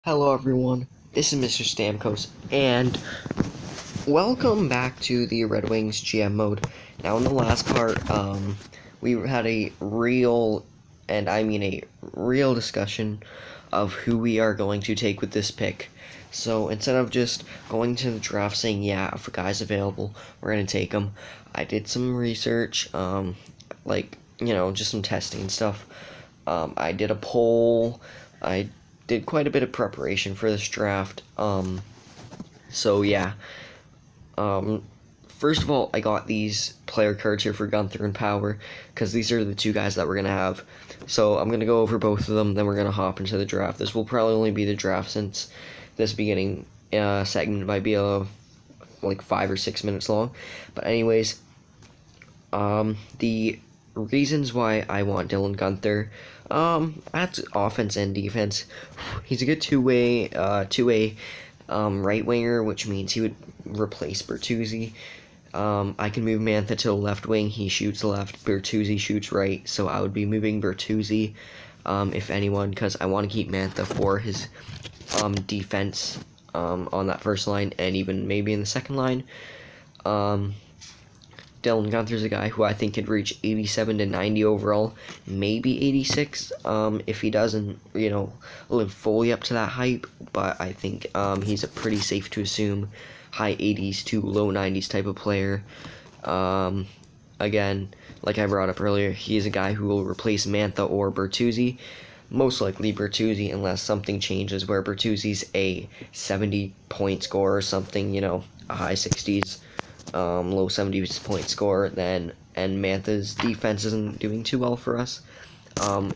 Hello everyone, this is Mr. Stamkos, and welcome back to the Red Wings GM mode. Now in the last part, we had a real, and I mean a real discussion of who we are going to take with this pick. So instead of just going to the draft saying, yeah, if a guy's available, we're going to take him, I did some research, just some testing and stuff. I did a poll, I did quite a bit of preparation for this draft. So yeah. First of all, I got these player cards here for Gunther and Power because these are the two guys that we're gonna have. So I'm gonna go over both of them, then we're gonna hop into the draft. This will probably only be the draft since this beginning segment might be like 5 or 6 minutes long. But anyways, the reasons why I want Dylan Gunther, that's offense and defense. He's a good two-way right winger, which means he would replace Bertuzzi. I can move Mantha to the left wing. He shoots left. Bertuzzi shoots right. So I would be moving Bertuzzi, if anyone, because I want to keep Mantha for his defense on that first line and even maybe in the second line. Dylan Gunther's a guy who I think could reach 87 to 90 overall, maybe 86 if he doesn't, live fully up to that hype. But I think he's a pretty safe to assume high 80s to low 90s type of player. Again, like I brought up earlier, he is a guy who will replace Mantha or Bertuzzi. Most likely Bertuzzi, unless something changes where Bertuzzi's a 70-point scorer or something, a high 60s. Low 70 point score, and Mantha's defense isn't doing too well for us.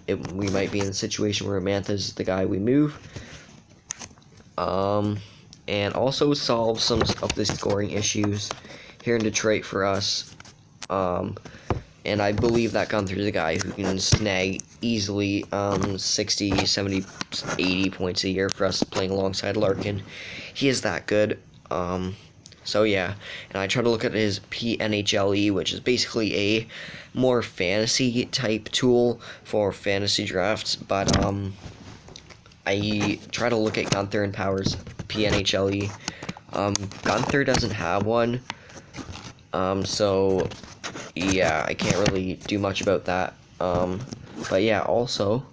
We might be in a situation where Mantha's the guy we move. And also solve some of the scoring issues here in Detroit for us. And I believe that Gunther's the guy who can snag easily 60, 70, 80 points a year for us playing alongside Larkin. He is that good. So yeah, and I try to look at his pt.8, which is basically a more fantasy type tool for fantasy drafts, but I try to look at Gunther and Power's pt.8. Gunther doesn't have one, so yeah, I can't really do much about that. But yeah, also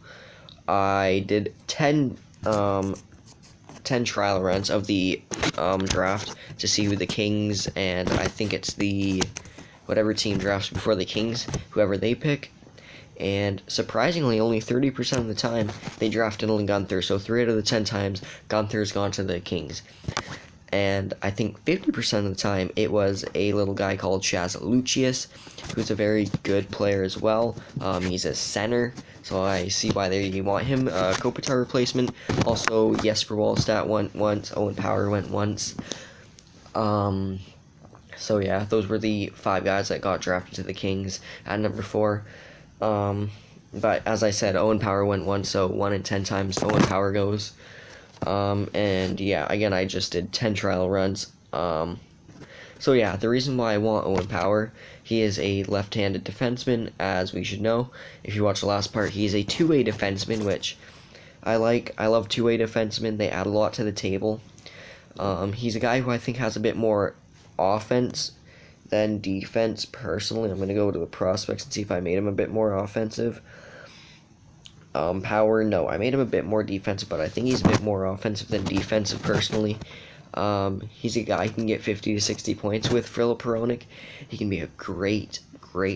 I did 10 trial runs of the draft to see who the Kings, and I think it's the whatever team drafts before the Kings, whoever they pick. And surprisingly, only 30% of the time they drafted Dylan Gunther, so 3 out of the 10 times Gunther's gone to the Kings. And I think 50% of the time it was a little guy called Chaz Lucius, who's a very good player as well. He's a center, so I see why you want him. Kopitar replacement. Also, Jesper Wallstedt went once. Owen Power went once. So yeah, those were the 5 guys that got drafted to the Kings at number 4. But as I said, Owen Power went once, so 1 in 10 times Owen Power goes. And yeah, again, I just did 10 trial runs. So yeah, the reason why I want Owen Power, he is a left-handed defenseman, as we should know. If you watch the last part, he's a two-way defenseman, which I like. I love two-way defensemen. They add a lot to the table. He's a guy who I think has a bit more offense than defense, personally. I'm going to go to the prospects and see if I made him a bit more offensive. Power, no, I made him a bit more defensive, but I think he's a bit more offensive than defensive, personally. He's a guy who can get 50 to 60 points with Filip Hronek. He can be a great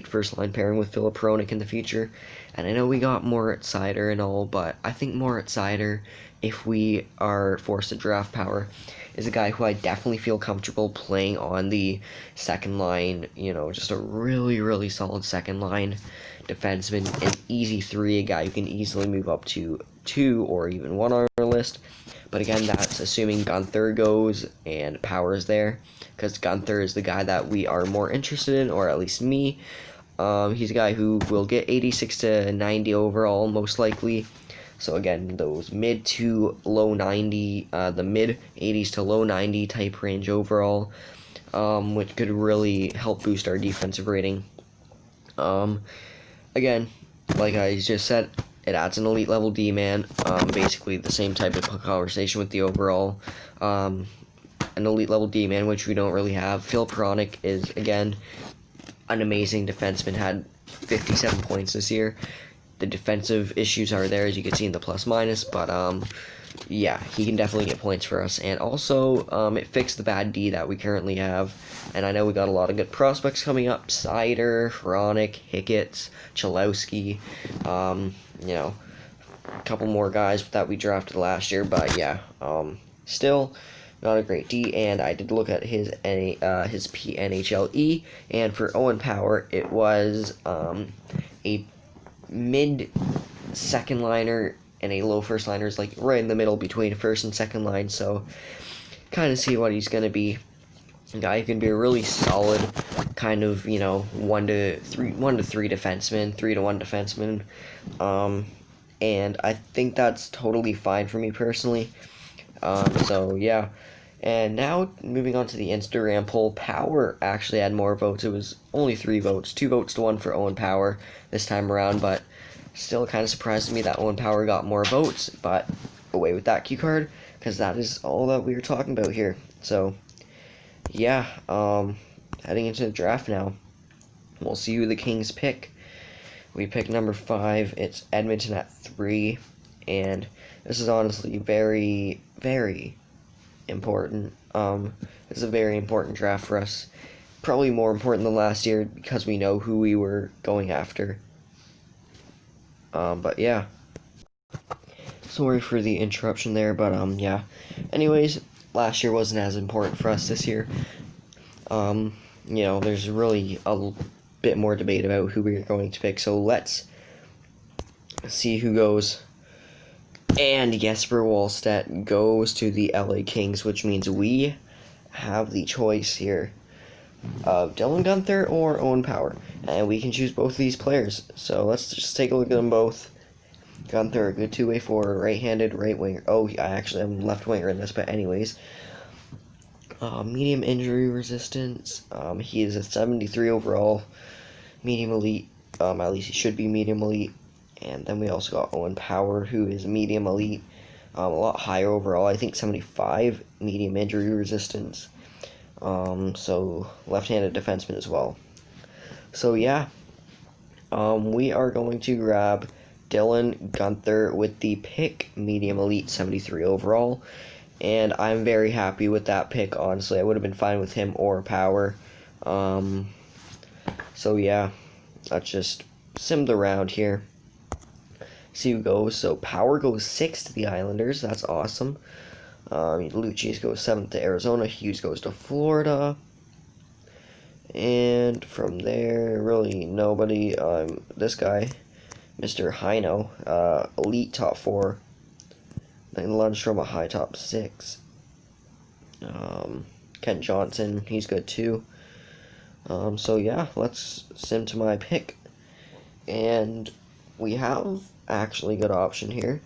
first-line pairing with Filip Hronek in the future. And I know we got Moritz Seider and all, but I think Moritz Seider, if we are forced to draft Power, is a guy who I definitely feel comfortable playing on the second line, just a really solid second line defenseman, an easy 3, a guy who can easily move up to 2 or even 1 on our list. But again, that's assuming Gunther goes and Power's there, because Gunther is the guy that we are more interested in, or at least me. He's a guy who will get 86 to 90 overall, most likely. So again, those mid to low 90, the mid 80s to low 90 type range overall, which could really help boost our defensive rating. Again, like I just said, it adds an elite level D-man, basically the same type of conversation with the overall, an elite level D-man, which we don't really have. Phil Peronic is, again, an amazing defenseman, had 57 points this year. The defensive issues are there, as you can see in the plus minus, but yeah, he can definitely get points for us. And also, it fixed the bad D that we currently have. And I know we got a lot of good prospects coming up: Sider, Hronik, Hicketts, Chalowski, you know, a couple more guys that we drafted last year. But yeah, still not a great D. And I did look at his PNHLE, and for Owen Power, it was a mid second liner and a low first liner, is like right in the middle between first and second line. So kind of see what he's gonna be. A guy who can be a really solid kind of, 1-3 defenseman, 3-1 defenseman. And I think that's totally fine for me personally. So yeah. And now moving on to the Instagram poll, Power actually had more votes. It was only 3 votes, 2 votes to 1 for Owen Power this time around, but still kind of surprised me that Owen Power got more votes. But away with that cue card, because that is all that we were talking about here. So yeah, heading into the draft now. We'll see who the Kings pick. We pick number 5. It's Edmonton at 3, and this is honestly very, very important. It's a very important draft for us. Probably more important than last year because we know who we were going after. But yeah. Sorry for the interruption there, but yeah. Anyways, last year wasn't as important for us this year. There's really a bit more debate about who we're going to pick, so let's see who goes. And Jesper Wallstedt goes to the LA Kings, which means we have the choice here of Dylan Guenther or Owen Power, and we can choose both of these players. So let's just take a look at them both. Guenther, a good two-way forward, right-handed, right winger. Oh, I actually am left winger in this, but anyways. Medium injury resistance. He is a 73 overall, medium elite. At least he should be medium elite. And then we also got Owen Power, who is medium elite, a lot higher overall. I think 75, medium injury resistance. So left-handed defenseman as well. So yeah, we are going to grab Dylan Guenther with the pick, medium elite, 73 overall. And I'm very happy with that pick, honestly. I would have been fine with him or Power. So yeah, let's just sim around here. See who goes. So Power goes 6th to the Islanders. That's awesome. Lucius goes 7th to Arizona. Hughes goes to Florida. And from there, really nobody. This guy, Mr. Heino, elite top 4. Then Lundstrom a high top 6. Kent Johnson, he's good too. So yeah, let's sim to my pick. And we have actually a good option here.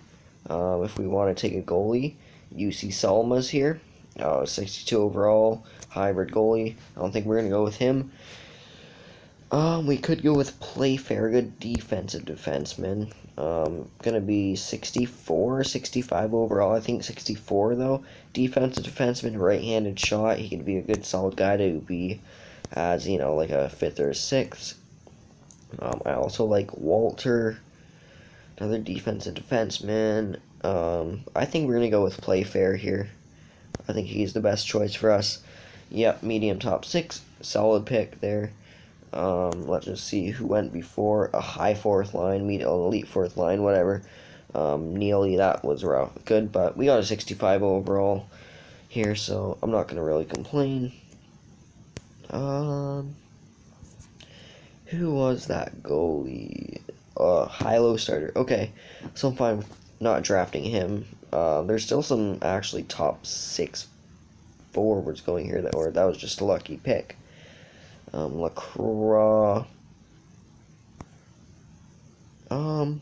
If we want to take a goalie, UC Salma's here. 62 overall, hybrid goalie. I don't think we're going to go with him. We could go with Playfair, good defensive defenseman. Gonna be 64, 65 overall. I think 64 though. Defensive defenseman, right-handed shot. He can be a good solid guy to be as, like a 5th or 6th. I also like Walter, another defensive defenseman. I think we're gonna go with Playfair here. I think he's the best choice for us. Yep, medium top 6, solid pick there. Let's just see who went before. A high 4th line, elite 4th line, whatever. Neely, that was rough. Good, but we got a 65 overall here, so I'm not going to really complain. Who was that goalie? High-low starter. Okay, so I'm fine with not drafting him. There's still some actually top 6 forwards going here, that was just a lucky pick. LaCroix. I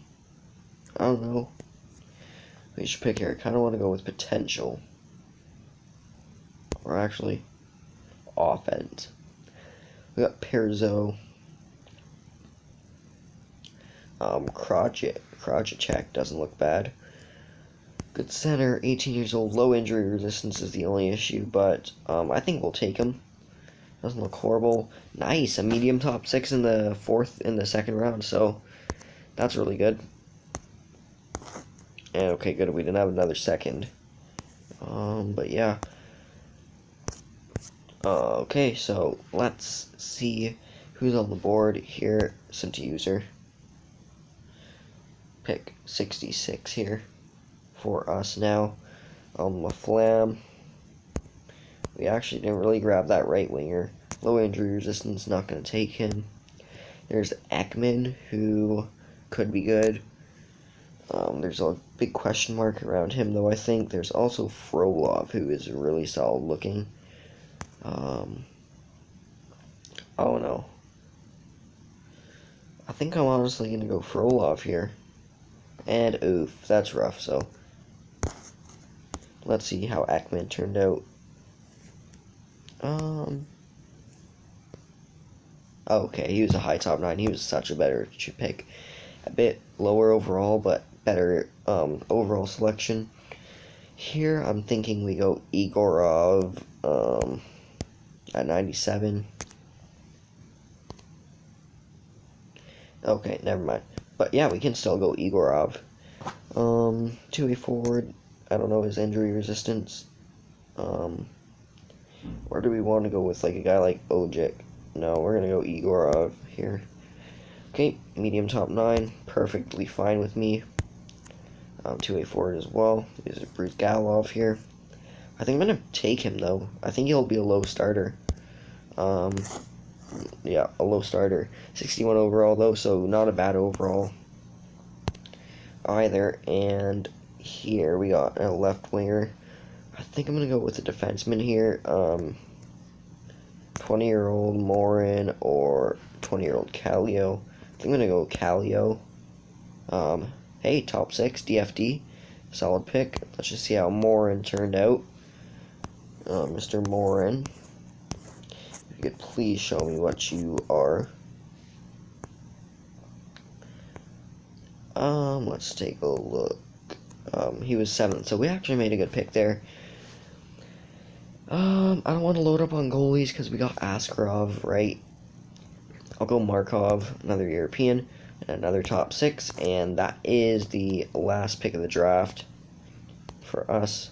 don't know. We should pick here. I kind of want to go with potential. Or actually, offense. We got Perzo. Krajicek doesn't look bad. Good center, 18 years old, low injury resistance is the only issue, but I think we'll take him. Doesn't look horrible. Nice, a medium top 6 in the second round, so that's really good. And okay, good, we didn't have another second. But yeah. Okay, so let's see who's on the board here. Sent to user. Pick 66 here for us now. LaFlamme. We actually didn't really grab that right winger. Low injury resistance, not going to take him. There's Ekman, who could be good. There's a big question mark around him, though, I think. There's also Frolov, who is really solid looking. Oh no. I think I'm honestly going to go Frolov here. And oof, that's rough, so let's see how Ekman turned out. Okay, he was a high top 9. He was such a better pick. A bit lower overall, but better overall selection. Here, I'm thinking we go Igorov at 97. Okay, never mind. But yeah, we can still go Igorov. 2-way forward. I don't know his injury resistance. Or do we want to go with like a guy like Ojic? No, we're gonna go Igorov here. Okay, medium top 9, perfectly fine with me. 2-way forward as well. Is Bruce Galov here. I think I'm gonna take him though. I think he'll be a low starter. Yeah, a low starter. 61 overall though, so not a bad overall either. And here we got a left winger. I think I'm gonna go with a defenseman here. 20-year-old Morin or 20-year-old Kallio. I think I'm gonna go Kallio. Hey, top 6 DFD, solid pick. Let's just see how Morin turned out. Mr. Morin, if you could please show me what you are. Let's take a look. He was 7th, so we actually made a good pick there. I don't want to load up on goalies because we got Askarov, right? I'll go Markov, another European, and another top 6, and that is the last pick of the draft for us.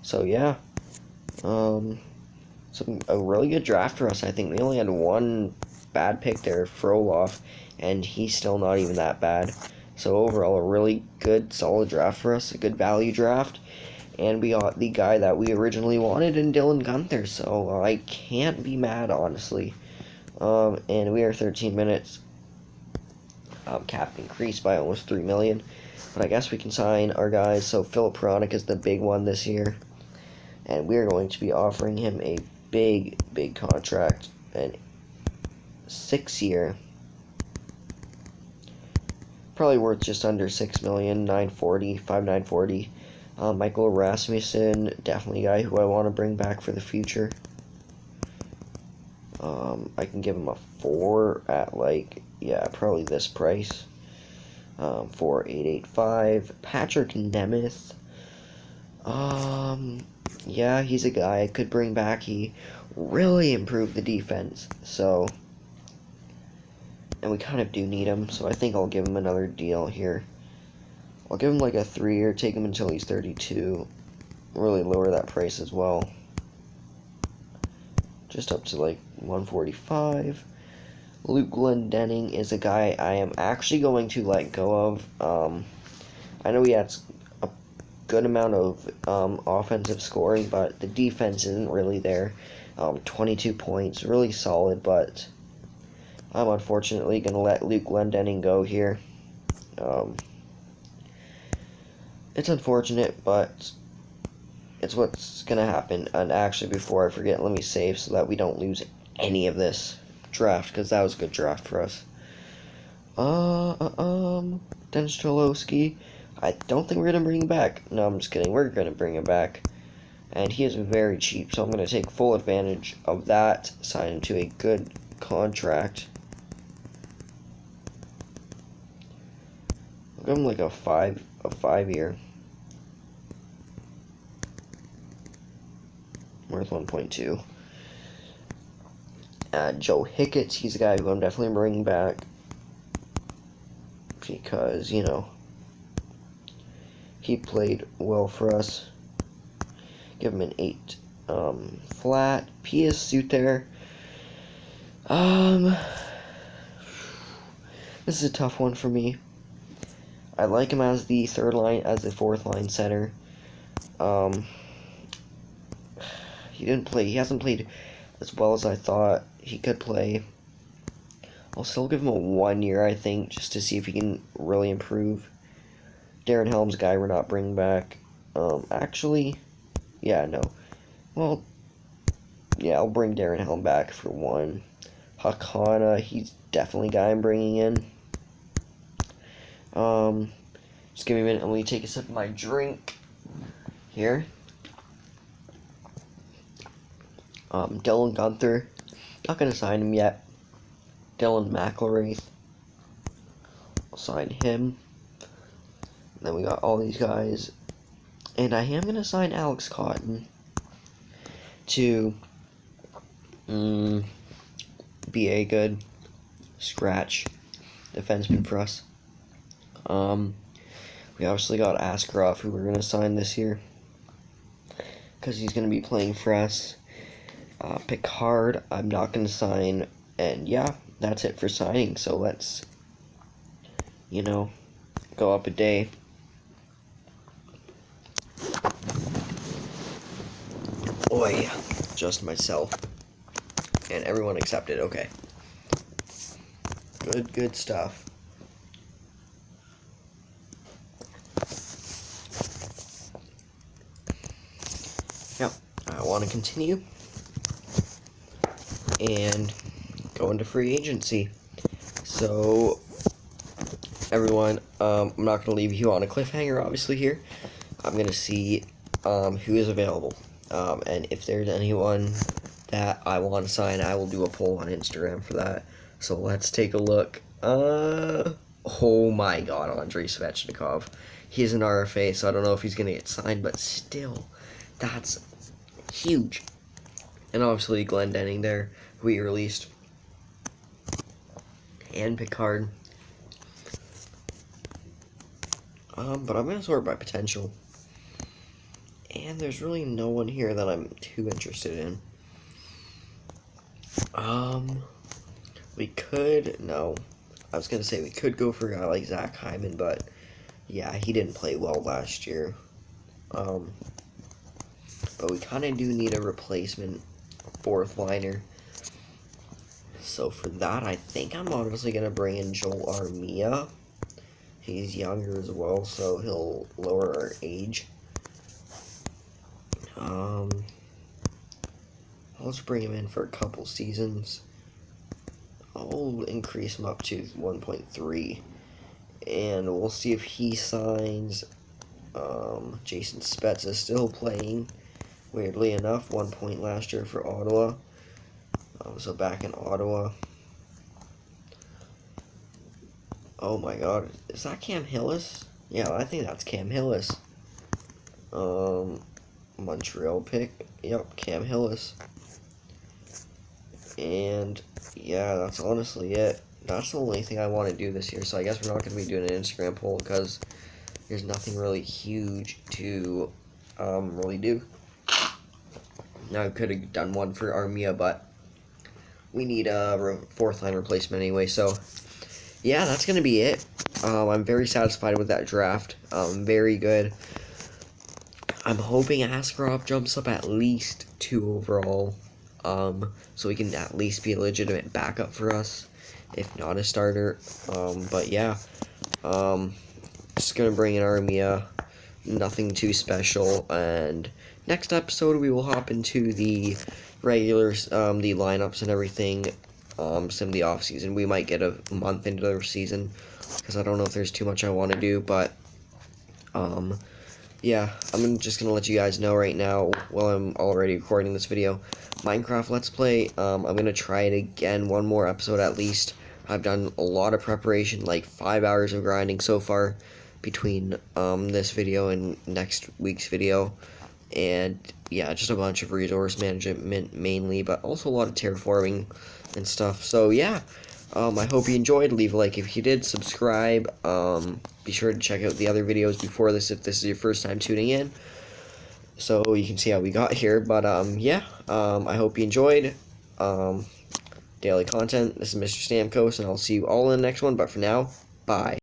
So yeah, a really good draft for us. I think we only had one bad pick there, Frolov, and he's still not even that bad. So overall, a really good, solid draft for us, a good value draft. And we got the guy that we originally wanted in Dylan Gunther, so I can't be mad, honestly. And we are 13 minutes. Cap increased by almost 3 million. But I guess we can sign our guys. So Philip Peronic is the big one this year. And we are going to be offering him a big, big contract. And 6-year. Probably worth just under 6 million, 5,940. Michael Rasmussen, definitely a guy who I want to bring back for the future. I can give him a 4 at probably this price. 4,885. Patrick Nemeth. Yeah, he's a guy I could bring back. He really improved the defense. So, and we kind of do need him. So I think I'll give him another deal here. I'll give him like a 3-year, take him until he's 32. Really lower that price as well. Just up to like 145. Luke Glendening is a guy I am actually going to let go of. I know he had a good amount of offensive scoring, but the defense isn't really there. 22 points, really solid, but I'm unfortunately going to let Luke Glendening go here. It's unfortunate, but it's what's going to happen. And actually, before I forget, let me save so that we don't lose any of this draft, because that was a good draft for us. Dennis Cholowski. I don't think we're going to bring him back. No, I'm just kidding. We're going to bring him back. And he is very cheap, so I'm going to take full advantage of that. Sign him to a good contract. give him like a 5-year. Worth 1.2. Joe Hicketts, he's a guy who I'm definitely bringing back because, you know, he played well for us. Give him an 8 flat. P.S. Suter. This is a tough one for me. I like him as the fourth line center. He hasn't played as well as I thought he could play. I'll still give him a 1 year, I think, just to see if he can really improve. Darren Helm's a guy we're not bringing back. Actually, yeah, no. Well, yeah, I'll bring Darren Helm back for 1. Hakana, he's definitely a guy I'm bringing in. Just give me a minute. Let me take a sip of my drink here. Dylan Gunther, not gonna sign him yet. Dylan McElraith, I'll sign him. And then we got all these guys, and I am gonna sign Alex Cotton to be a good scratch defenseman for us. We obviously got Askarov, who we're gonna sign this year because he's gonna be playing for us. Picard, I'm not gonna sign, and yeah, that's it for signing. So let's, you know, go up a day. Oi, just myself. And everyone accepted, okay. Good stuff. Yep, I want to continue and go into free agency. So, everyone, I'm not going to leave you on a cliffhanger, obviously, here. I'm going to see who is available. And if there's anyone that I want to sign, I will do a poll on Instagram for that. So let's take a look. Oh my god, Andrei Svechnikov. He's an RFA, so I don't know if he's going to get signed, but still, that's huge. And obviously Glenn Denning there, who we released. And Picard. But I'm going to sort by potential. And there's really no one here that I'm too interested in. We could go for a guy like Zach Hyman, but yeah, he didn't play well last year. But we kind of do need a replacement fourth liner. So for that, I think I'm honestly going to bring in Joel Armia. He's younger as well, so he'll lower our age. I'll just bring him in for a couple seasons. I'll increase him up to 1.3. And we'll see if he signs. Jason Spetz is still playing. Weirdly enough, 1 point last year for Ottawa. So back in Ottawa. Oh my god, is that Cam Hillis? Yeah, I think that's Cam Hillis. Montreal pick. Yep, Cam Hillis. And yeah, that's honestly it. That's the only thing I want to do this year. So I guess we're not going to be doing an Instagram poll because there's nothing really huge to really do. Now I could have done one for Armia, but we need a fourth line replacement anyway. So yeah, that's going to be it. I'm very satisfied with that draft. Very good. I'm hoping Askarov jumps up at least 2 overall, so he can at least be a legitimate backup for us, if not a starter. But yeah, just gonna bring in Armia, nothing too special, and next episode we will hop into the regulars, the lineups and everything, some of the off season. We might get a month into the season, because I don't know if there's too much I want to do, but, yeah, I'm just going to let you guys know right now, while I'm already recording this video, Minecraft Let's Play, I'm going to try it again, one more episode at least. I've done a lot of preparation, like 5 hours of grinding so far, between this video and next week's video. And yeah, just a bunch of resource management mainly, but also a lot of terraforming and stuff. So yeah, I hope you enjoyed. Leave a like if you did, subscribe. Be sure to check out the other videos before this if this is your first time tuning in, so you can see how we got here. But yeah, I hope you enjoyed daily content. This is Mr. Stamkos, and I'll see you all in the next one. But for now, bye.